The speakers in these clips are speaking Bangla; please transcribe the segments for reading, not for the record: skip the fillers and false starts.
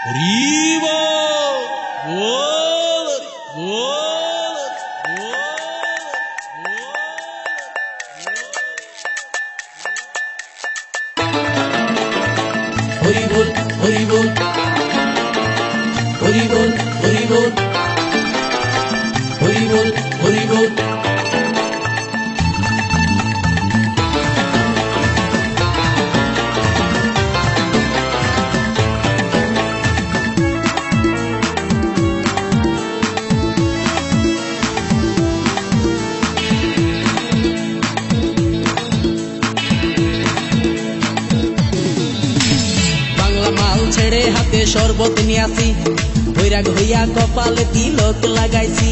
হরি বল বল বল হরি বল হরি বল হরি বল হরি বল হরি বল হরি বল মাল ছেড়ে হাতে শরবত নিয়ে আসি, বৈরাগ হইয়া কপালে তিলক লাগাইছি।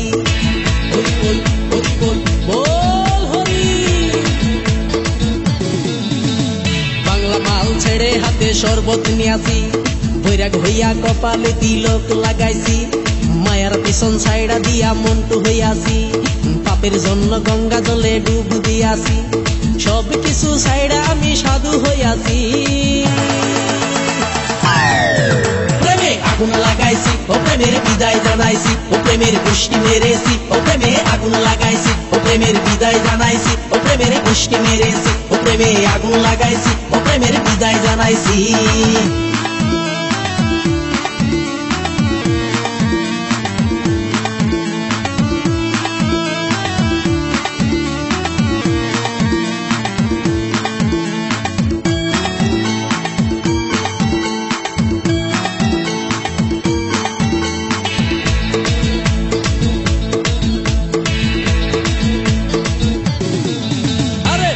হরি বল হরি বল বল হরি। বাংলা মাল ছেড়ে হাতে শরবত নিয়ে আসি, বৈরাগ হইয়া কপালে তিলক লাগাইছি। মায়ার পিছন ছাইড়া দিয়া মন্টু হইয়াছি, পাপের জন্য গঙ্গা জলে ডুব দিয়াছি। সব কিছু ছাইড়া আমি সাধু হইয়াছি। প্রেমে আগুন লাগাইছি, ও প্রেমের বিদায় জানাইছি, ও প্রেমের গোষ্ঠী মেরেছি, ও প্রেমে আগুন লাগাইছি, ও প্রেমের বিদায় জানাইছি, ও প্রেমের গোষ্ঠী মেরেছি, ও প্রেমে আগুন লাগাইছি, ও প্রেমের বিদায় জানাইছি।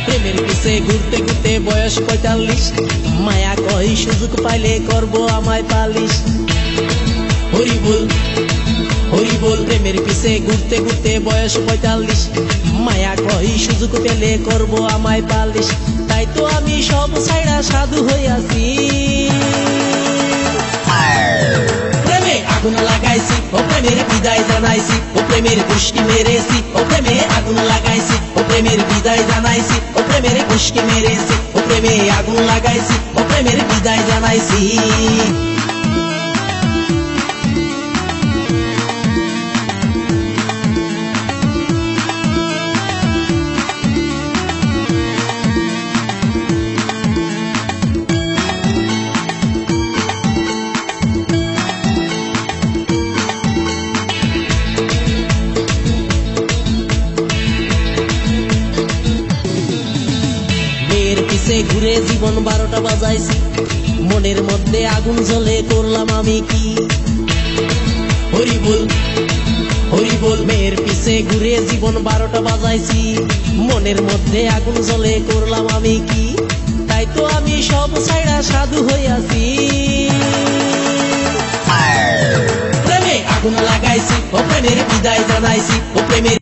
প্রেমের পিছে ঘুরতে ঘুরতে বয়স ৪৫, মায়া কই সুযোগ পাইলে করব আমায় পালিশ। হরি বল হরি বল। প্রেমের পিছে ঘুরতে ঘুরতে বয়স ৪৫, মায়া কই সুযোগ পেলে করব আমায় পালিশ। তাই তো আমি সব ছাইড়া সাধু হইয়াছি। প্রেমে আগুন লাগাইছি, ও প্রেমের বিদায় জানাইছি, ও প্রেমের গোষ্ঠী মেরেছি, ও প্রেমে আগুন লাগাইছি, ও প্রেমের বিদায় জানাইছি, ও প্রেমের গোষ্ঠী মেরেছি, ও প্রেমে আগুন লাগাইছি, ও প্রেমের বিদায় জানাইছি। পিছে ঘুরে জীবন ১২টা বাজাইছি, মনের মধ্যে আগুন জ্বলে করলাম আমি কি। হরি বল হরি বল। মেয়ের পিছে ঘুরে জীবন ১২টা বাজাইছি, মনের মধ্যে আগুন জ্বলে করলাম আমি কি। তাই তো আমি সব ছাইড়া সাধু হইয়াছি। প্রেমে আগুন লাগাইছি, ও প্রেমের বিদায় জানাইছি, ও প্রেমের